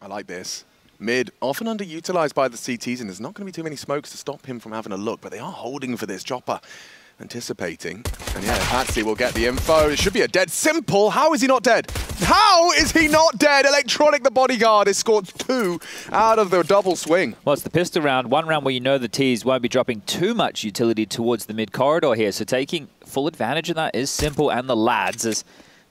I like this. Mid, often underutilized by the CTs, and there's not going to be too many smokes to stop him from having a look, but they are holding for this. Chopper anticipating. And yeah, Patsy will get the info. It should be a dead Simple. How is he not dead? How is he not dead? Electronic, the bodyguard, has scored 2 out of the double swing. Well, it's the pistol round. One round where you know the Ts won't be dropping too much utility towards the mid corridor here. So taking full advantage of that is Simple and the lads, as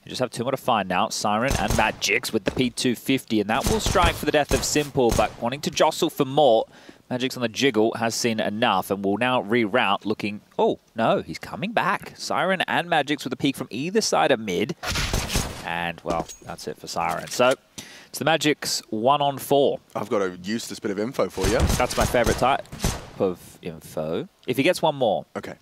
you just have 2 more to find now. Siren and Magix with the P250, and that will strike for the death of Simple, but wanting to jostle for more. Magix on the jiggle has seen enough and will now reroute looking... Oh, no, he's coming back. Siren and Magix with a peek from either side of mid. And, well, that's it for Siren. So, it's the Magix 1-on-4. I've got a useless bit of info for you. That's my favorite type of info. If he gets one more. Okay.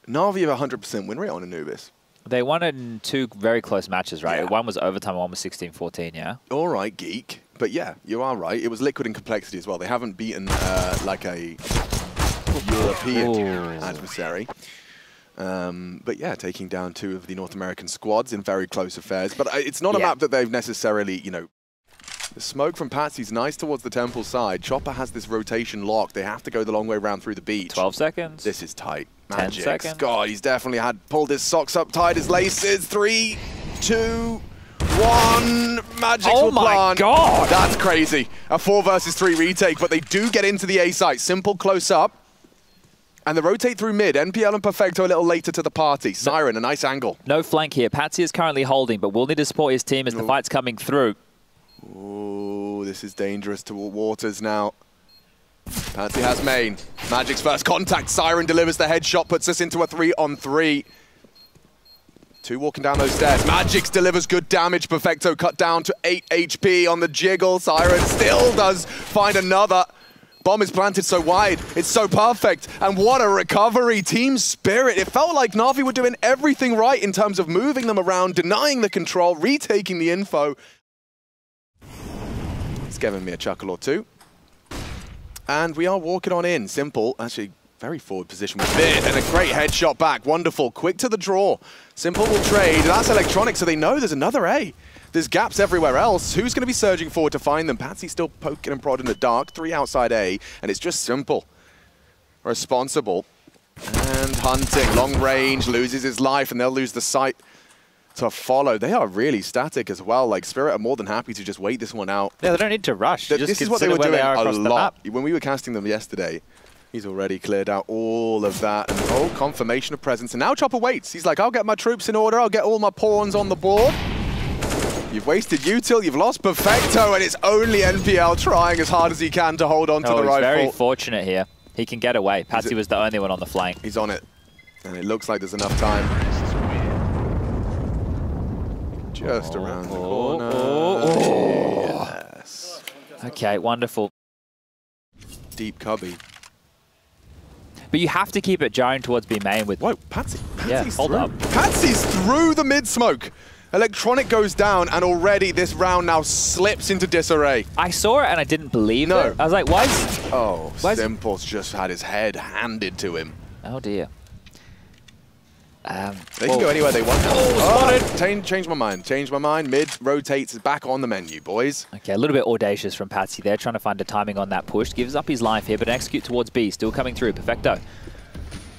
NaVi have a 100% win rate on Anubis. They won it in 2 very close matches, right? Yeah. One was overtime and one was 16-14, yeah? All right, geek. But yeah, you are right. It was Liquid in complexity as well. They haven't beaten like a European adversary. But yeah, taking down 2 of the North American squads in very close affairs. But it's not a map that they've necessarily, you know... The smoke from Patsy's nice towards the temple side. Chopper has this rotation lock. They have to go the long way around through the beach. 12 seconds. This is tight. 10 seconds. God, he's definitely pulled his socks up, tied his laces. 3, 2, 1. Magix will plant. Oh my God! That's crazy. A 4 versus 3 retake, but they do get into the A site. Simple close up. And they rotate through mid. NPL and Perfecto a little later to the party. Siren, a nice angle. No flank here. Patsy is currently holding, but will need to support his team as the fight's coming through. Oh, this is dangerous to waters now. Patsy has main. Magic's first contact. Siren delivers the headshot, puts us into a 3-on-3. 2 walking down those stairs. Magix delivers good damage. Perfecto cut down to 8 HP on the jiggle. Siren still does find another. Bomb is planted so wide. It's so perfect. And what a recovery. Team spirit. It felt like NaVi were doing everything right in terms of moving them around, denying the control, retaking the info. It's giving me a chuckle or 2. And we are walking on in. Simple, actually very forward position with Bit, and a great headshot back. Wonderful, quick to the draw. Simple will trade. That's Electronic, so they know there's another A. There's gaps everywhere else. Who's going to be surging forward to find them? Patsy's still poking and prodding in the dark. 3 outside A, and it's just Simple. Responsible. And hunting, long range, loses his life, and they'll lose the sight to follow. They are really static as well. Like, Spirit are more than happy to just wait this one out. Yeah, they don't need to rush. This is what they were doing a lot. When we were casting them yesterday, he's already cleared out all of that. And oh, confirmation of presence. And now Chopper waits. He's like, I'll get my troops in order. I'll get all my pawns on the board. You've wasted util, you've lost Perfecto, and it's only NPL trying as hard as he can to hold on to the rifle. He's very fortunate here. He can get away. Patsy was the only one on the flank. He's on it. And it looks like there's enough time. Just around the corner. Yes. Okay, wonderful. Deep cubby. But you have to keep it jarring towards B main with... Whoa, Patsy. Patsy's hold up. Patsy's through the mid-smoke. Electronic goes down, and already this round now slips into disarray. I saw it, and I didn't believe it. I was like, why is... Oh, Simple's just had his head handed to him. Oh, dear. They can go anywhere they want. Spotted! Change my mind. Change my mind. Mid rotates back on the menu, boys. Okay, a little bit audacious from Patsy there, trying to find a timing on that push. Gives up his life here, but execute towards B. Still coming through. Perfecto.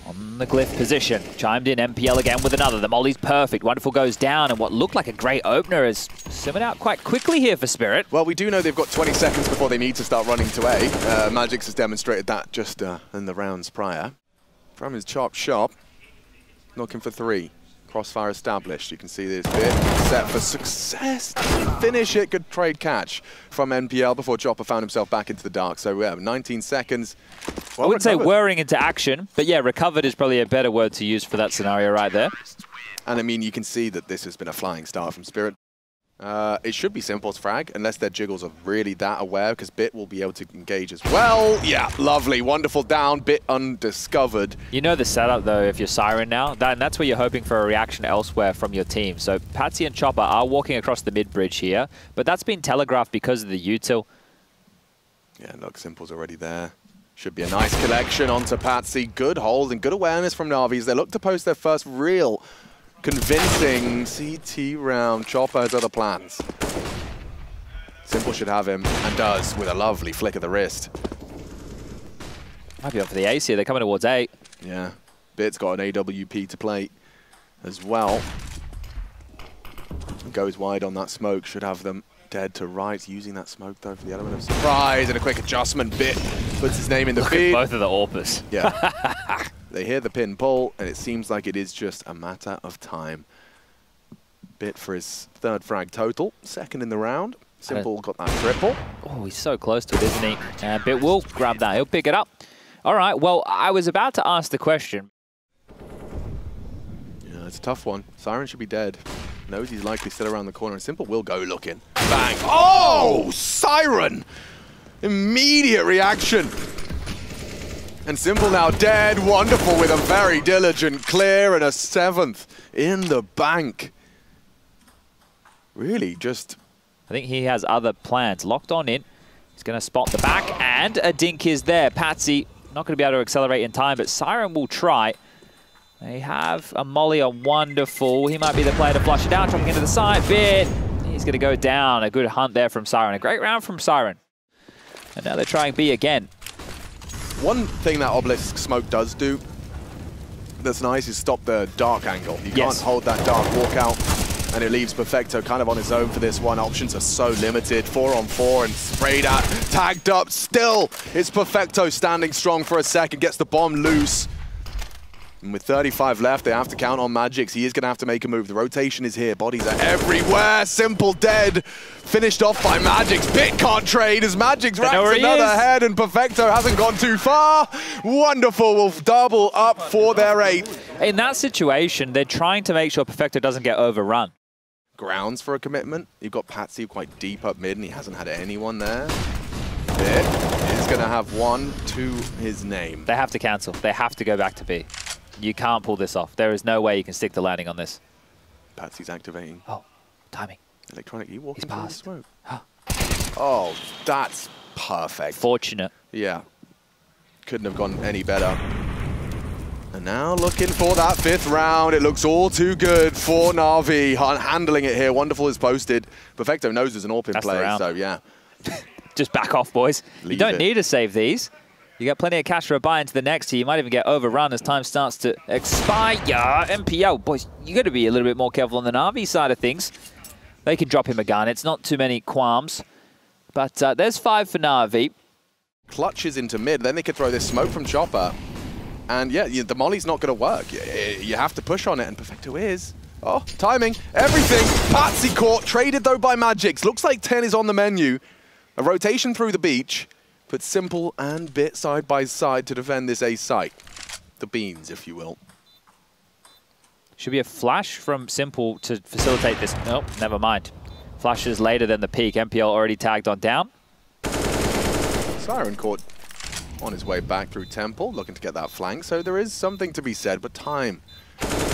On the glyph position. Chimed in MPL again with another. The molly's perfect. Wonderful goes down, and what looked like a great opener is simmered out quite quickly here for Spirit. Well, we do know they've got 20 seconds before they need to start running to A. Magix has demonstrated that just in the rounds prior. From his chopped shop. Looking for 3. Crossfire established. You can see this bit set for success. Finish it. Good trade catch from NPL before Chopper found himself back into the dark. So we have 19 seconds. Well, I wouldn't say whirring into action, but yeah, recovered is probably a better word to use for that scenario right there. And I mean, you can see that this has been a flying start from Spirit. It should be Simple's frag, unless their jiggles are really that aware, because Bit will be able to engage as well. Yeah, lovely, wonderful down, Bit undiscovered. You know the setup, though, if you're Siren now, and that's where you're hoping for a reaction elsewhere from your team. So Patsy and Chopper are walking across the mid-bridge here, but that's been telegraphed because of the util. Yeah, look, Simple's already there. Should be a nice collection onto Patsy. Good hold and good awareness from NaVi as they look to post their first real convincing CT round. Chopper has other plans. Simple Simple should have him, and does, with a lovely flick of the wrist. Might be up for the ace here. They're coming towards A. Yeah. Bit's got an AWP to play as well. Goes wide on that smoke, should have them dead to right. Using that smoke, though, for the element of surprise and a quick adjustment. Bit puts his name in the feed. Both of the AWPers. Yeah. They hear the pin pull, and it seems like it is just a matter of time. Bit for his third frag total, second in the round. Simple got that triple. Oh, he's so close to it, isn't he? And Bit will grab that. He'll pick it up. All right, well, I was about to ask the question. Yeah, it's a tough one. Siren should be dead. Knows he's likely still around the corner, and Simple will go looking. Bang! Oh! Siren! Immediate reaction. And Simple now dead. Wonderful with a very diligent clear and a 7th in the bank. Really just... I think he has other plans. Locked on in. He's going to spot the back, and a dink is there. Patsy not going to be able to accelerate in time, but Siren will try. They have a molly on Wonderful. He might be the player to flush it down, dropping into the side. Bit. He's going to go down. A good hunt there from Siren. A great round from Siren. And now they're trying B again. One thing that Obelisk smoke does do that's nice is stop the dark angle. You can't hold that dark walkout, and it leaves Perfecto kind of on his own for this one. Options are so limited. 4-on-4 and sprayed at, tagged up. Still, it's Perfecto standing strong for a second, gets the bomb loose. And with 35 left, they have to count on Magix. He is going to have to make a move. The rotation is here. Bodies are everywhere. Simple dead. Finished off by Magix. Bit can't trade as Magix racks another head, and Perfecto hasn't gone too far. Wonderful will double up for their 8th. In that situation, they're trying to make sure Perfecto doesn't get overrun. Grounds for a commitment. You've got Patsy quite deep up mid, and he hasn't had anyone there. Bit is going to have 1 to his name. They have to cancel. They have to go back to B. You can't pull this off. There is no way you can stick the landing on this. Patsy's activating. Oh, timing. Electronic, you walking through the smoke. Oh, that's perfect. Fortunate. Yeah. Couldn't have gone any better. And now looking for that 5th round. It looks all too good for NaVi. Handling it here. Wonderful is posted. Perfecto knows there's an AWP in play, so yeah. Just back off, boys. You don't need to save these. You got plenty of cash for a buy into the next here. You might even get overrun as time starts to expire. MPL, boys, you got to be a little bit more careful on the NaVi side of things. They can drop him a gun. It's not too many qualms. But there's 5 for NaVi. Clutches into mid. Then they could throw this smoke from Chopper. And yeah, the molly's not going to work. You have to push on it, and Perfecto is. Oh, timing, everything. Patsy caught, traded though by Magix. Looks like 10 is on the menu. A rotation through the beach. Put Simple and Bit side by side to defend this A site. The beans, if you will. Should be a flash from Simple to facilitate this. Nope, never mind. Flash is later than the peak. MPL already tagged on down. Siren caught on his way back through Temple, looking to get that flank. So there is something to be said, but time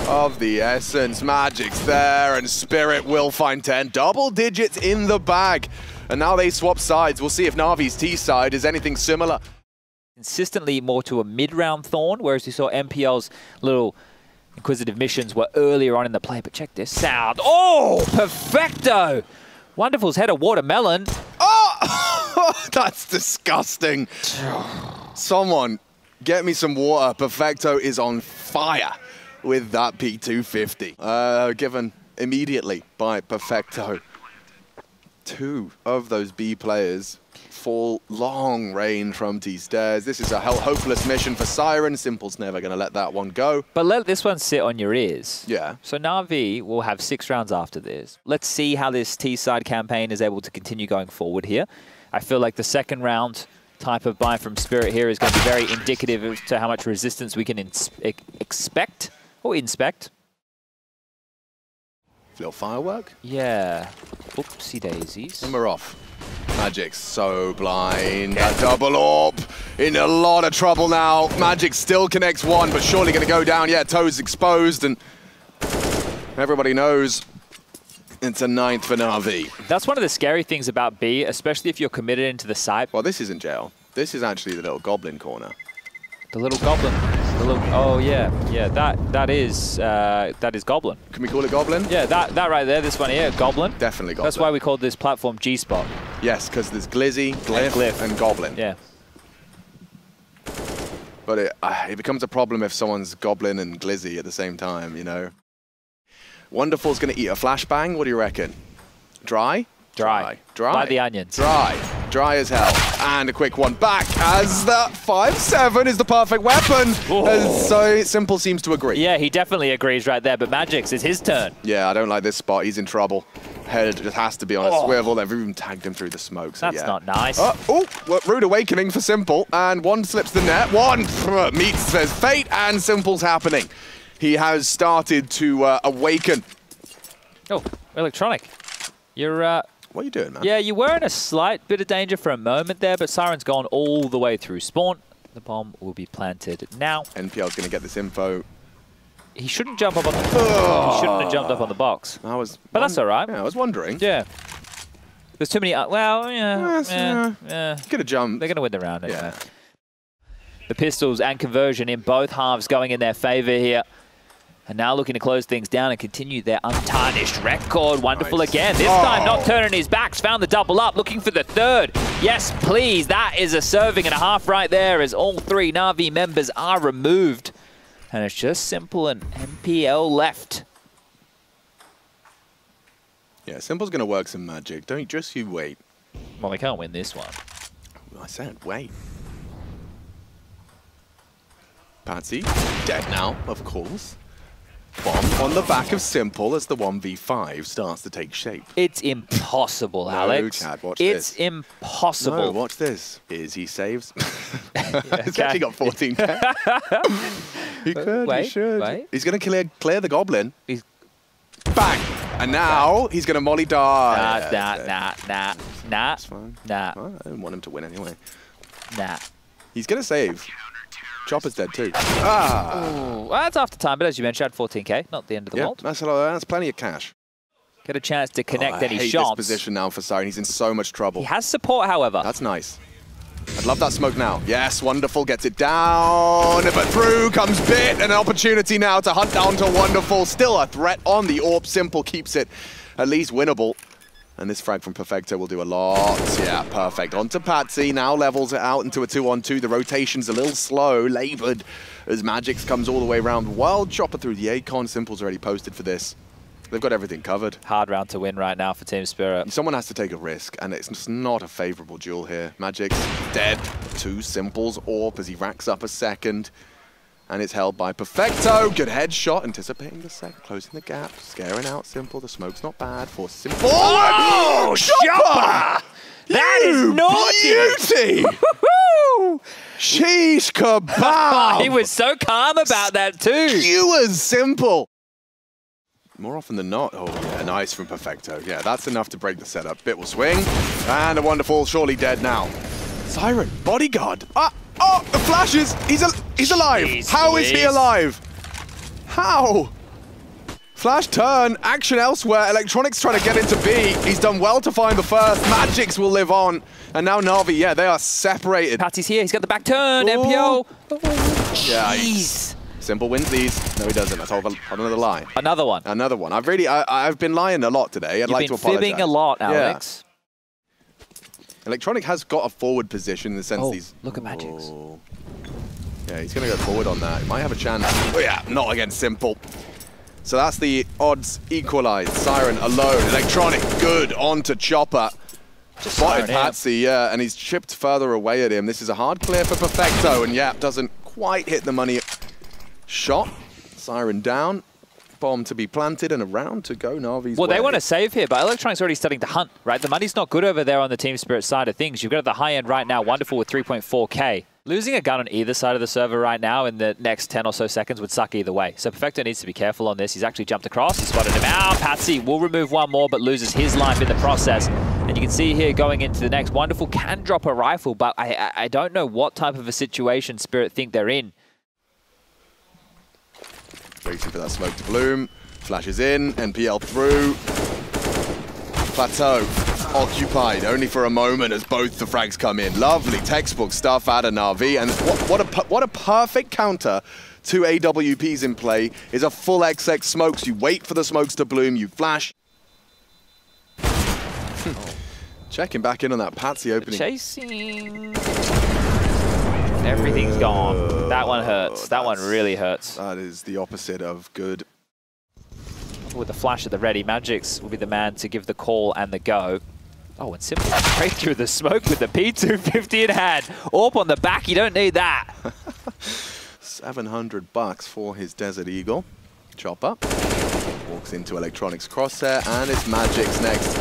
of the essence. Magic's there, and Spirit will find 10. Double digits in the bag. And now they swap sides. We'll see if Navi's T side is anything similar. Consistently more to a mid-round Thorn, whereas we saw MPL's little inquisitive missions were earlier on in the play. But check this out. Oh, Perfecto! Wonderful's head of watermelon. Oh, that's disgusting. Someone get me some water. Perfecto is on fire with that P250. Given immediately by Perfecto. 2 of those B players fall long range from T-Stairs. This is a hopeless mission for Siren. Simple's never going to let that one go. But let this one sit on your ears. Yeah. So NaVi will have 6 rounds after this. Let's see how this T-side campaign is able to continue going forward here. I feel like the 2nd round type of buy from Spirit here is going to be very indicative as to how much resistance we can expect or inspect. Little firework? Yeah. Oopsie daisies. And we're off. Magic's so blind. That double AWP in a lot of trouble now. Magic still connects 1, but surely going to go down. Yeah, Toes exposed, and everybody knows it's a 9th for NaVi. That's one of the scary things about B, especially if you're committed into the site. Well, this isn't jail. This is actually the little goblin corner. The little goblin. The little, oh yeah, yeah. That is goblin. Can we call it goblin? Yeah, that right there. This one here, goblin. Definitely goblin. That's why we called this platform G-Spot. Yes, because there's Glizzy, Glyph, and Goblin. Yeah. But it becomes a problem if someone's Goblin and Glizzy at the same time, you know. Wonderful's going to eat a flashbang. What do you reckon? Dry? Dry. Dry. Like the onions. Dry. Dry as hell. And a quick one back as that 5-7 is the perfect weapon. So Simple seems to agree. Yeah, he definitely agrees right there, but Magic's is his turn. Yeah, I don't like this spot. He's in trouble. Head just has to be on a swivel. They've even tagged him through the smoke. So That's not nice. Rude awakening for Simple. And one slips the net. One meets his fate, and Simple's happening. He has started to awaken. Oh, Electronic. You're... What are you doing, man? Yeah, you were in a slight bit of danger for a moment there, but Siren's gone all the way through spawn. The bomb will be planted now. NPL's going to get this info. He shouldn't jump up on the... He shouldn't have jumped up on the box. But that's all right. Yeah, I was wondering. Yeah. There's too many... yeah. Could have jumped. They're going to win the round anyway. Yeah. The pistols and conversion in both halves going in their favor here. And now looking to close things down and continue their untarnished record. Wonderful again. This time not turning his backs. Found the double up. Looking for the third. Yes, please. That is a serving and a half right there as all three NaVi members are removed. And it's just Simple and MPL left. Yeah, Simple's going to work some magic. Don't just you wait. Well, they can't win this one. I said wait. Patsy, dead now, of course. Bomb on the back of Simple as the 1v5 starts to take shape. It's impossible, Alex. Chad, watch it's this. Impossible. No, watch this. Is he saves? He's actually got 14k. He could, he should. Wait. He's going to clear the Goblin. Bang! And now he's going to molly die. Nah. That's fine. Nah. Well, I didn't want him to win anyway. Nah. He's going to save. Chopper's dead too. Well, that's after time, but as you mentioned, 14k, not the end of the world. That's plenty of cash. Get a chance to connect any I hate shots. this position now for Siren. He's in so much trouble. He has support, however. That's nice. I'd love that smoke now. Yes, Wonderful gets it down, but through comes Bit, and an opportunity now to hunt down to Wonderful. Still a threat on the AWP. Simple keeps it at least winnable. And this frag from Perfecto will do a lot. Yeah, perfect. On to Patsy. Now levels it out into a 2-on-2. The rotation's a little slow, laboured, as Magix comes all the way around. Wild Chopper through the Acon. Simple's already posted for this. They've got everything covered. Hard round to win right now for Team Spirit. Someone has to take a risk, and it's just not a favourable duel here. Magix dead. 2 Simples. AWP as he racks up a second. And it's held by Perfecto. Good headshot, anticipating the second, closing the gap, scaring out Simple. The smoke's not bad for Simple. Oh, Chopper! That is naughty! Beauty! Sheesh kebab! He was so calm about that too. Skewers Simple. More often than not. Oh, yeah, nice from Perfecto. Yeah, that's enough to break the setup. Bit will swing, and a Wonderful, surely dead now. Siren, bodyguard. Oh, the flashes! He's alive! Jeez, How is he alive? How? Flash turn, action elsewhere. Electronic's trying to get into B. He's done well to find the first. Magix will live on. And now NaVi, yeah, they are separated. Patsy's here, he's got the back turn, MPO. Jeez. Simple wins these. No, he doesn't. I told another lie. Another one. Another one. I've been lying a lot today. I'd like to apologize. You've been fibbing a lot, Alex. Yeah. Electronic has got a forward position in the sense he's... look at Magix. Oh. Yeah, he's going to go forward on that. He might have a chance. Oh yeah, not against Simple. So that's the odds equalized. Siren alone. Electronic good onto Chopper. Just spotted Patsy, yeah, and he's chipped further away at him. This is a hard clear for Perfecto, and yeah, doesn't quite hit the money shot. Siren down. Bomb to be planted and a round to go. NaVi's well, they want to save here, but Electronic's already starting to hunt, right? The money's not good over there on the Team Spirit side of things. You've got at the high end right now, Wonderful with 3.4k. Losing a gun on either side of the server right now in the next 10 or so seconds would suck either way. So Perfecto needs to be careful on this. He's actually jumped across. He spotted him out. Patsy will remove one more, but loses his life in the process. And you can see here going into the next, Wonderful can drop a rifle, but I don't know what type of a situation Spirit think they're in. Waiting for that smoke to bloom. Flashes in, NPL through. Plateau occupied only for a moment as both the frags come in. Lovely textbook stuff out of NaVi, and what a perfect counter to AWPs in play is a full XX smokes. You wait for the smokes to bloom, you flash. Checking back in on that Patsy opening. Chasing. Everything's gone. That one hurts. That one really hurts. That is the opposite of good. With the flash at the ready, Magix will be the man to give the call and the go. Oh, and Simple straight through the smoke with the P250 in hand. Orb on the back, you don't need that. $700 for his Desert Eagle. Chopper walks into Electronic's crosshair, and it's Magix next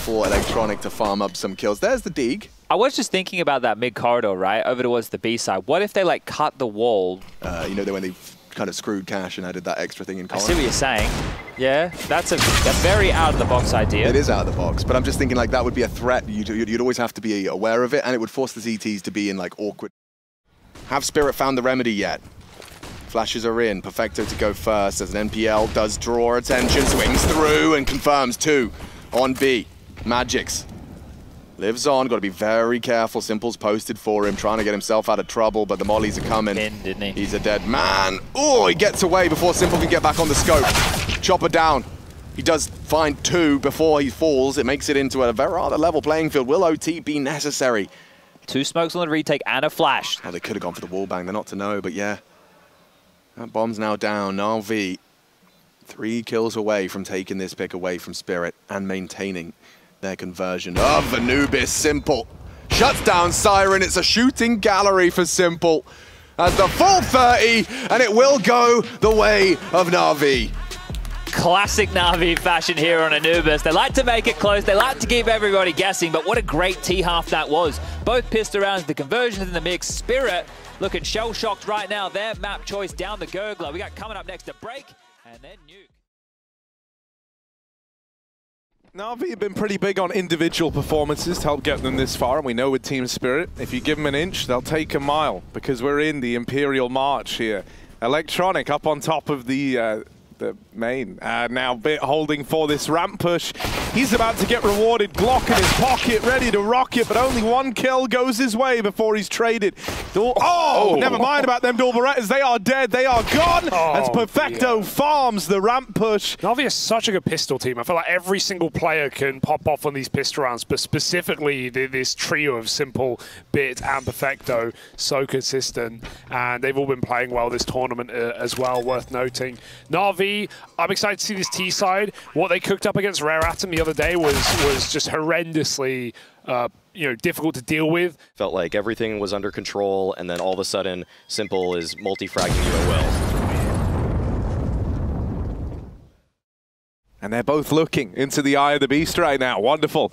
for Electronic to farm up some kills. There's the Deeg. I was just thinking about that mid-corridor, right, over towards the B side. What if they, like, cut the wall? You know, when they kind of screwed Cash and added that extra thing in column. I see what you're saying. Yeah, that's a very out-of-the-box idea. It is out of the box, but I'm just thinking, like, that would be a threat. You'd always have to be aware of it, and it would force the ZTs to be in, like, awkward. Have Spirit found the remedy yet? Flashes are in. Perfecto to go first as an NPL does draw attention, swings through and confirms 2 on B. Magix lives on, got to be very careful. Simple's posted for him, trying to get himself out of trouble, but the mollies are coming. Didn't he? He's a dead man. Oh, he gets away before Simple can get back on the scope. Chopper down. He does find 2 before he falls. It makes it into a very rather level playing field. Will OT be necessary? 2 smokes on the retake and a flash. Oh, they could have gone for the wall bang. They're not to know, but yeah. That bomb's now down. NaVi 3 kills away from taking this pick away from Spirit and maintaining their conversion of Anubis. Simple shuts down Siren. It's a shooting gallery for Simple as the full 30, and it will go the way of NaVi. Classic NaVi fashion here on Anubis. They like to make it close. They like to keep everybody guessing, but what a great T-half that was. Both pistol rounds, the conversions in the mix. Spirit looking shell-shocked right now. Their map choice down the gurgler. We got coming up next a break and then nuke. NaVi have been pretty big on individual performances to help get them this far, and we know with Team Spirit, if you give them an inch, they'll take a mile, because we're in the Imperial March here. Electronic up on top of the main, now Bit holding for this ramp push. He's about to get rewarded. Glock in his pocket, ready to rock it, but only 1 kill goes his way before he's traded. Never mind about them Dorberettas. They are dead. They are gone. As Perfecto farms the ramp push. NaVi is such a good pistol team. I feel like every single player can pop off on these pistol rounds, but specifically this trio of Simple, Bit, and Perfecto, so consistent. And they've all been playing well this tournament as well, worth noting. NaVi, I'm excited to see this T side. What they cooked up against Rare Atom the other day was just horrendously difficult to deal with. Felt like everything was under control, and then all of a sudden, Simple is multi-fragging you at will. And they're both looking into the eye of the beast right now. Wonderful.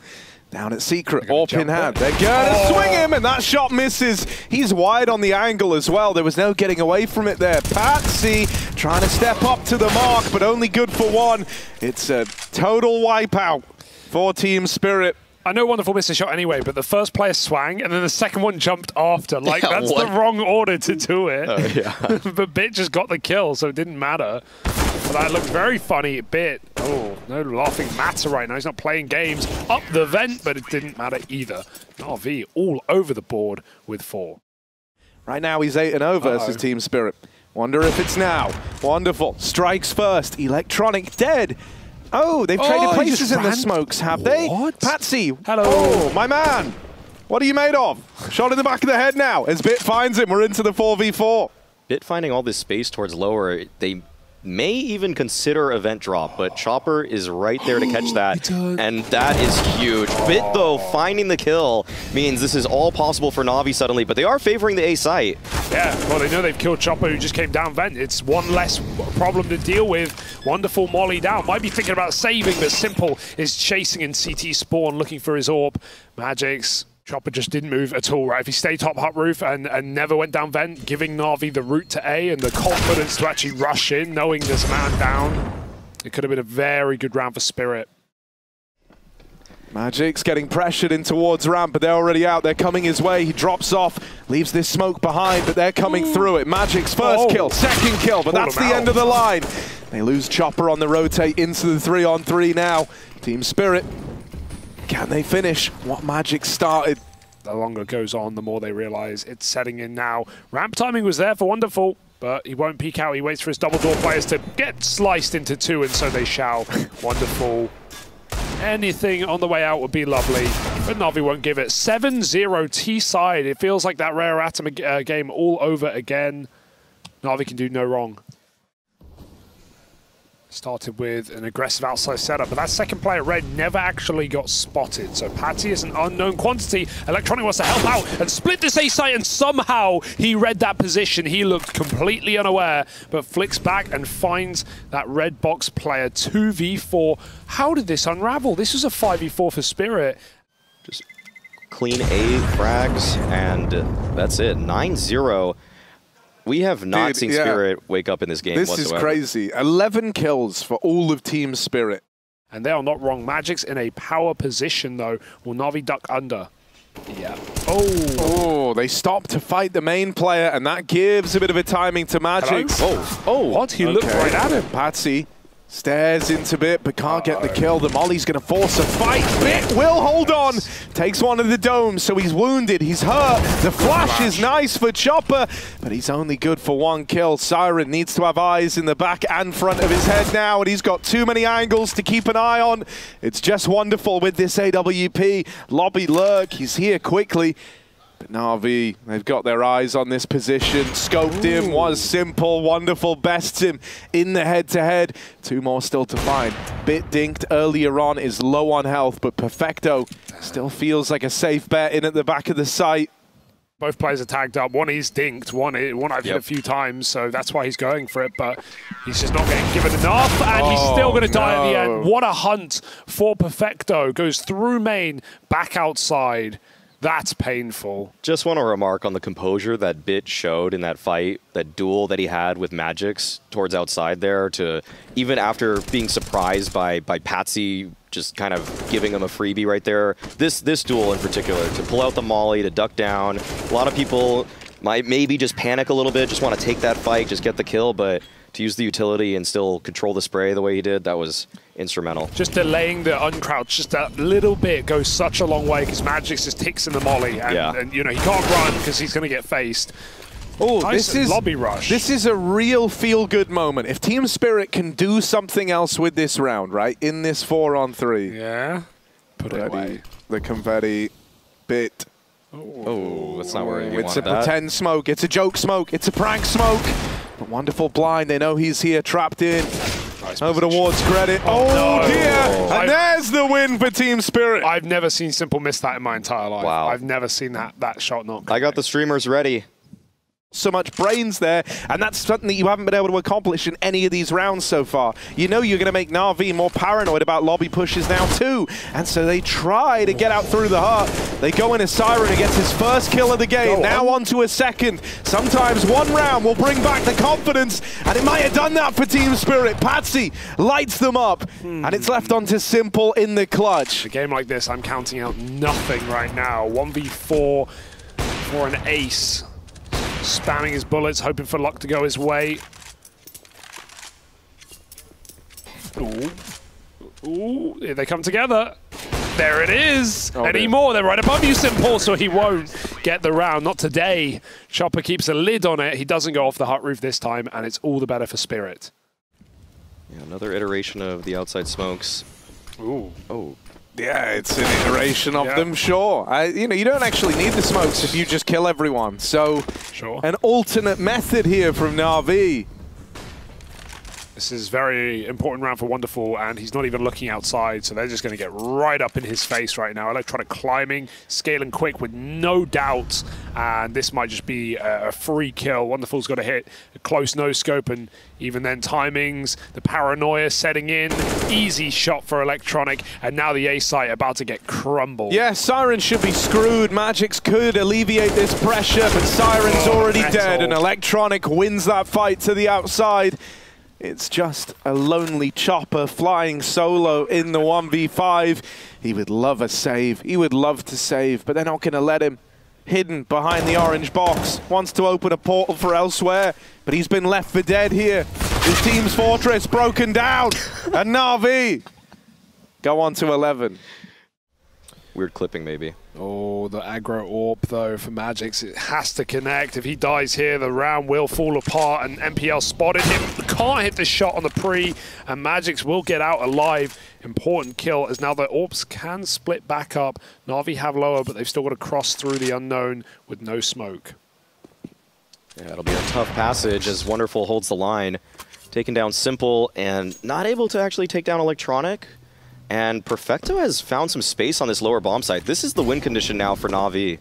Down at Secret, AWP in hand. They're gonna swing him, and that shot misses. He's wide on the angle as well. There was no getting away from it there. Patsy trying to step up to the mark, but only good for 1. It's a total wipeout for Team Spirit. I know Wonderful missed a shot anyway, but the first player swang, and then the second one jumped after. Like, that's the wrong order to do it. Oh, yeah. But Bit just got the kill, so it didn't matter. But that looked very funny. Bit, no laughing matter right now. He's not playing games. Up the vent, but it didn't matter either. NaVi all over the board with 4. Right now he's 8-0 versus Team Spirit. Wonder if it's now. Wonderful. Strikes first. Electronic dead. Oh, they've traded places in the smokes, have they? What? Patsy. Hello. Oh, my man. What are you made of? Shot in the back of the head now. As Bit finds him, we're into the 4v4. Bit finding all this space towards lower, they may even consider event drop, but Chopper is right there to catch that, and that is huge. Bit, though, finding the kill means this is all possible for NaVi suddenly, but they are favoring the A site. Yeah, well, they know they've killed Chopper, who just came down vent. It's 1 less problem to deal with. Wonderful molly down. Might be thinking about saving, but Simple is chasing in CT spawn, looking for his orb. Magix. Chopper just didn't move at all, right? If he stayed top hut roof and never went down vent, giving NaVi the route to A and the confidence to actually rush in, knowing there's a man down, it could have been a very good round for Spirit. Magic's getting pressured in towards ramp, but they're already out. They're coming his way. He drops off, leaves this smoke behind, but they're coming through it. Magic's first kill, second kill, but that's the end of the line. They lose Chopper on the rotate into the 3-on-3 now. Team Spirit, can they finish what Magic started? The longer it goes on, the more they realize it's setting in now. Ramp timing was there for Wonderful, but he won't peek out. He waits for his double door players to get sliced into 2, and so they shall. Wonderful Anything on the way out would be lovely, but NaVi won't give it. 7-0 T-side. It feels like that Rare Atom game all over again. NaVi can do no wrong. Started with an aggressive outside setup, but that second player, Red, never actually got spotted. So Patsy is an unknown quantity. Electronic wants to help out and split this A site, and somehow he read that position. He looked completely unaware, but flicks back and finds that red box player. 2v4. How did this unravel? This was a 5v4 for Spirit. Just clean A frags, and that's it. 9-0. We have not seen Spirit wake up in this game whatsoever. This is crazy. 11 kills for all of Team Spirit. And they are not wrong. Magic's in a power position, though. Will NaVi duck under? Yeah. Oh, they stop to fight the main player, and that gives a bit of a timing to Magic. Oh, what? He looked right at him. Patsy stares into Bit, but can't get the kill. The Molly's going to force a fight. Bit will hold on. Takes one of the domes, so he's wounded. He's hurt. The flash is nice for Chopper, but he's only good for one kill. Siren needs to have eyes in the back and front of his head now, and he's got too many angles to keep an eye on. It's just wonderful with this AWP. Lobby Lurk, he's here quickly. But NaVi, they've got their eyes on this position. Scoped him, was simple, wonderful, bests him in the head-to-head. Two more still to find. Bit dinked earlier on, is low on health, but Perfecto still feels like a safe bet in at the back of the site. Both players are tagged up. One is dinked, one I've hit a few times, so that's why he's going for it, but he's just not getting given enough, and he's still going to die at the end. What a hunt for Perfecto. Goes through main, back outside. That's painful. Just want to remark on the composure that Bit showed in that fight, that duel that he had with Magix towards outside there, to even after being surprised by Patsy just kind of giving him a freebie right there. This duel in particular, to pull out the molly, to duck down. A lot of people might maybe just panic a little bit, just want to take that fight, just get the kill, but to use the utility and still control the spray the way he did, that was instrumental. Just delaying the uncrouch just a little bit goes such a long way, because Magix just ticks in the molly, and you know, he can't run because he's going to get faced. Oh, nice this is lobby rush. This is a real feel-good moment. If Team Spirit can do something else with this round, right, in this 4-on-3. Yeah. Put it away. The confetti Bit. Oh, that's not where you It's a wanted that. pretend smoke. It's a joke smoke. It's a prank smoke. But wonderful blind. They know he's here, trapped in. Nice over position. towards Credit. Oh, no. Dear. And there's the win for Team Spirit. I've never seen Simple miss that in my entire life. Wow. I've never seen that shot not go. I got the streamers ready. So much brains there, and that's something that you haven't been able to accomplish in any of these rounds so far. You know you're going to make NaVi more paranoid about lobby pushes now too, and so they try to get out through the heart. They go in as Siren who gets his first kill of the game, now on to a second. Sometimes one round will bring back the confidence, and it might have done that for Team Spirit. Patsy lights them up, and it's left on to Simple in the clutch. A game like this, I'm counting out nothing right now. 1v4 for an ace. Spamming his bullets, hoping for luck to go his way. Ooh. Ooh, here they come together. There it is. Any more? They're right above you, Simple, so he won't get the round. Not today. Chopper keeps a lid on it. He doesn't go off the hut roof this time, and it's all the better for Spirit. Yeah, another iteration of the outside smokes. Ooh. Oh. Yeah, it's an iteration of them, sure. You know, you don't actually need the smokes if you just kill everyone. So, an alternate method here from NaVi. This is very important round for Wonderful, and he's not even looking outside, so they're just going to get right up in his face right now. Electronic climbing, scaling quick with no doubt, and this might just be a free kill. Wonderful's got to hit a close no-scope, and even then timings, the paranoia setting in. Easy shot for Electronic, and now the A-site about to get crumbled. Yeah, Siren should be screwed. Magix could alleviate this pressure, but Siren's already dead, and Electronic wins that fight to the outside. It's just a lonely Chopper flying solo in the 1v5. He would love a save. He would love to save, but they're not going to let him. Hidden behind the orange box. Wants to open a portal for elsewhere, but he's been left for dead here. His team's fortress broken down. And NaVi go on to 11. Weird clipping, maybe. Oh, the aggro AWP, though, for Magix. It has to connect. If he dies here, the round will fall apart, and MPL spotted him. Can't hit the shot on the pre, and Magix will get out alive. Important kill, as now the AWPs can split back up. NaVi have lower, but they've still got to cross through the unknown with no smoke. Yeah, it'll be a tough passage as Wonderful holds the line. Taking down Simple and not able to actually take down Electronic. And Perfecto has found some space on this lower bomb site. This is the win condition now for NaVi.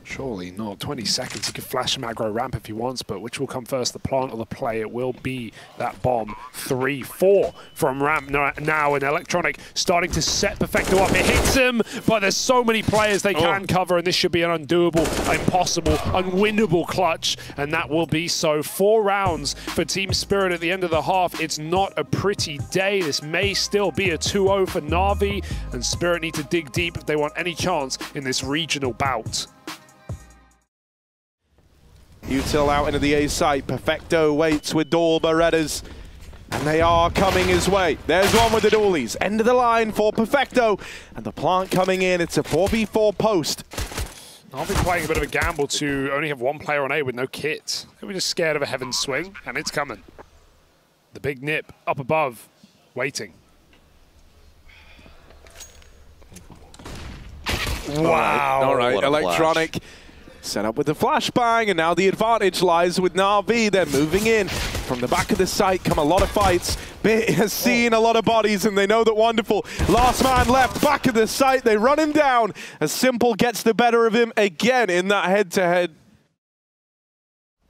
Surely not. 20 seconds. He could flash him aggro ramp if he wants, but which will come first, the plant or the play? It will be that bomb. 3-4 from ramp now, and Electronic starting to set Perfecto up. It hits him, but there's so many players they can cover, and this should be an undoable, impossible, unwinnable clutch, and that will be so. 4 rounds for Team Spirit at the end of the half. It's not a pretty day. This may still be a 2-0 for NaVi, and Spirit need to dig deep if they want any chance in this regional bout. Util out into the A site. Perfecto waits with dual Berettas. And they are coming his way. There's one with the dualies. End of the line for Perfecto. And the plant coming in. It's a 4v4 post. I've been playing a bit of a gamble to only have one player on A with no kit. They were just scared of a heaven swing, and it's coming. The big nip up above, waiting. Wow. All right, Electronic set up with the flashbang, and now the advantage lies with NaVi. They're moving in. From the back of the site come a lot of fights. Bit has seen a lot of bodies, and they know that Wonderful. Last man left, back of the site. They run him down as Simple gets the better of him again in that head-to-head.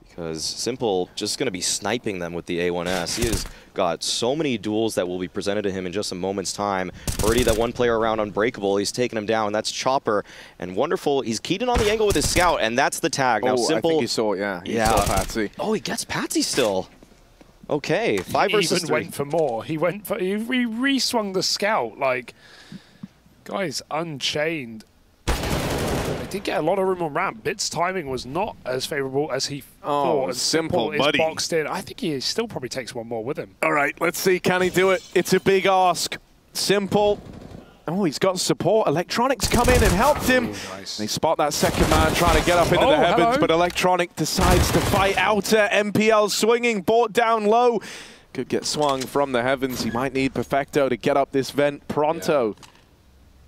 Because Simple just going to be sniping them with the A1S. He has got so many duels that will be presented to him in just a moment's time. Already that one player around Unbreakable, he's taking him down. That's Chopper. And Wonderful, he's keyed in on the angle with his scout, and that's the tag. Now Simple, I think he saw it, yeah. He saw Patsy. Oh, he gets Patsy still. Okay, 5 versus 3. He went for more. He went for, he re-swung the scout. Like, guys, Unchained. Did get a lot of room on ramp. Bit's timing was not as favorable as he thought. Simple is buddy. Boxed in. I think he still probably takes one more with him. All right, let's see. Can he do it? It's a big ask. Simple. Oh, he's got support. Electronics come in and helped him. Nice. They spot that second man trying to get up into the heavens, but Electronic decides to fight outer. MPL swinging, brought down low. Could get swung from the heavens. He might need Perfecto to get up this vent pronto. Yeah.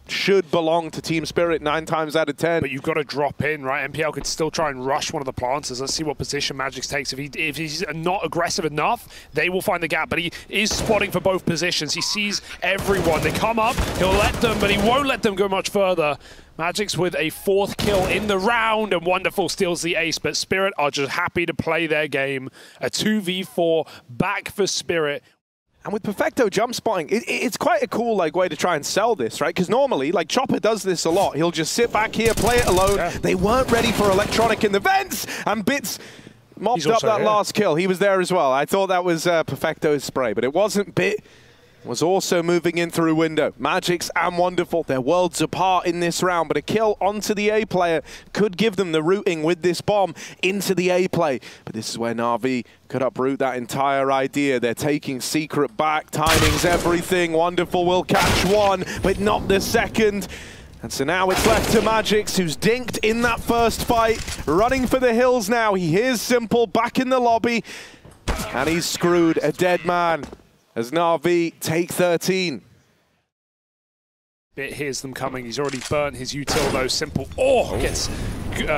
Should belong to Team Spirit 9 times out of 10. But you've got to drop in, right? MPL could still try and rush one of the planters. Let's see what position Magix takes. If he's not aggressive enough, they will find the gap. But he is spotting for both positions. He sees everyone. They come up, he'll let them, but he won't let them go much further. Magix with a 4th kill in the round, and Wonderful steals the ace, but Spirit are just happy to play their game. A 2v4 back for Spirit. And with Perfecto jump spotting, it's quite a cool way to try and sell this, right? Because normally, Chopper does this a lot. He'll just sit back here, play it alone. Yeah. They weren't ready for Electronic in the vents, and Bits mopped up that last kill. He was there as well. I thought that was Perfecto's spray, but it wasn't. Bit was also moving in through window. Magix and Wonderful, they're worlds apart in this round, but a kill onto the A player could give them the rooting with this bomb into the A play. But this is where NaVi could uproot that entire idea. They're taking Secret back. Timing's everything. Wonderful will catch one, but not the second. And so now it's left to Magix, who's dinked in that first fight, running for the hills now. He hears Simple back in the lobby, and he's screwed, a dead man. As NaVi take 13. Bit hears them coming. He's already burnt his util though. Simple. Gets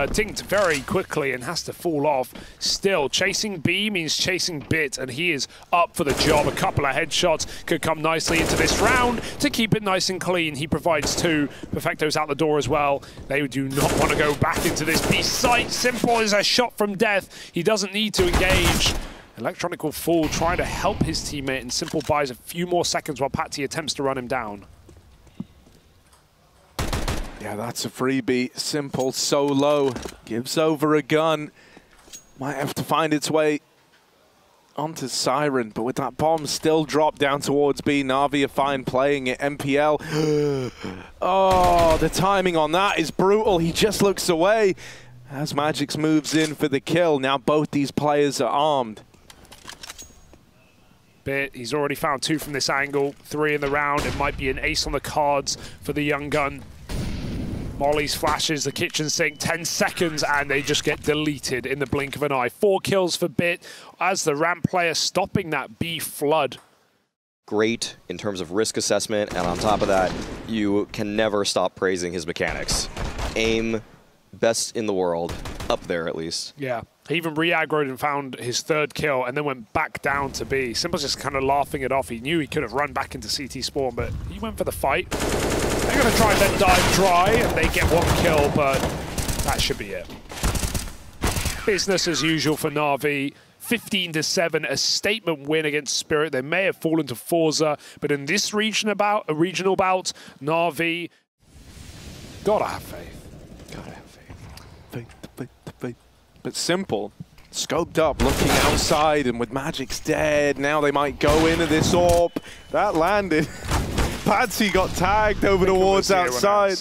dinked very quickly and has to fall off. Still, chasing B means chasing Bit, and he is up for the job. A couple of headshots could come nicely into this round to keep it nice and clean. He provides 2. Perfecto's out the door as well. They do not want to go back into this B site. Simple is a shot from death. He doesn't need to engage. Electronic will fall, trying to help his teammate, and Simple buys a few more seconds while Patsy attempts to run him down. Yeah, that's a freebie. Simple so low. Gives over a gun. Might have to find its way onto Siren, but with that bomb still dropped down towards B, NaVi are fine playing it. MPL. Oh, the timing on that is brutal. He just looks away as Magix moves in for the kill. Now both these players are armed. Bit, he's already found 2 from this angle, 3 in the round. It might be an ace on the cards for the young gun. Molly's flashes the kitchen sink, 10 seconds, and they just get deleted in the blink of an eye. 4 kills for Bit as the ramp player stopping that B flood. Great in terms of risk assessment, and on top of that, you can never stop praising his mechanics. Aim, best in the world, up there at least. Yeah, he even re-aggroed and found his 3rd kill and then went back down to B. Simple's just kind of laughing it off. He knew he could have run back into CT spawn, but he went for the fight. They're going to try and then dive dry, and they get 1 kill, but that should be it. Business as usual for NaVi. 15-7, a statement win against Spirit. They may have fallen to Forza, but in this regional bout, NaVi, gotta have faith. Gotta have faith. Faith. But Simple, scoped up, looking outside, and with Magic's dead, now they might go into this AWP. That landed. Patsy got tagged over towards outside.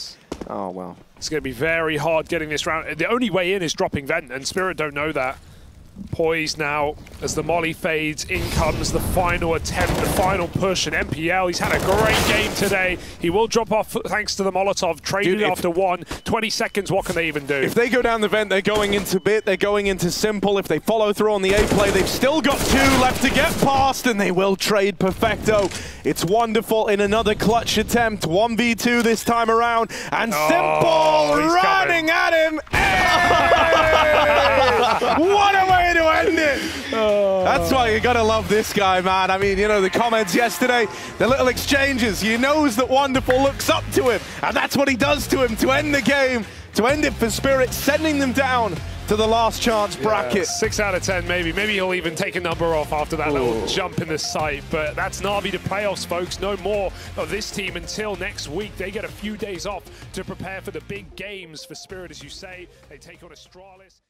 Oh, well. It's going to be very hard getting this round. The only way in is dropping Vent, and Spirit don't know that. Poised now as the molly fades, in comes the final attempt, the final push, and MPL, he's had a great game today. He will drop off thanks to the Molotov, traded after 1, 20 seconds, what can they even do? If they go down the vent, they're going into Bit, they're going into Simple. If they follow through on the A play, they've still got 2 left to get past, and they will trade Perfecto. It's wonderful in another clutch attempt, 1v2 this time around, and Simple running at him. What a way to end it! That's why you gotta love this guy, man. I mean, you know, the comments yesterday, the little exchanges, he knows that Wonderful looks up to him, and that's what he does to him to end the game, to end it for Spirit, sending them down to the last chance bracket. 6 out of 10 maybe. Maybe he'll even take a number off after that little jump in the sight. But that's NaVi to playoffs, folks. No more of this team until next week. They get a few days off to prepare for the big games for Spirit, as you say. They take on Astralis.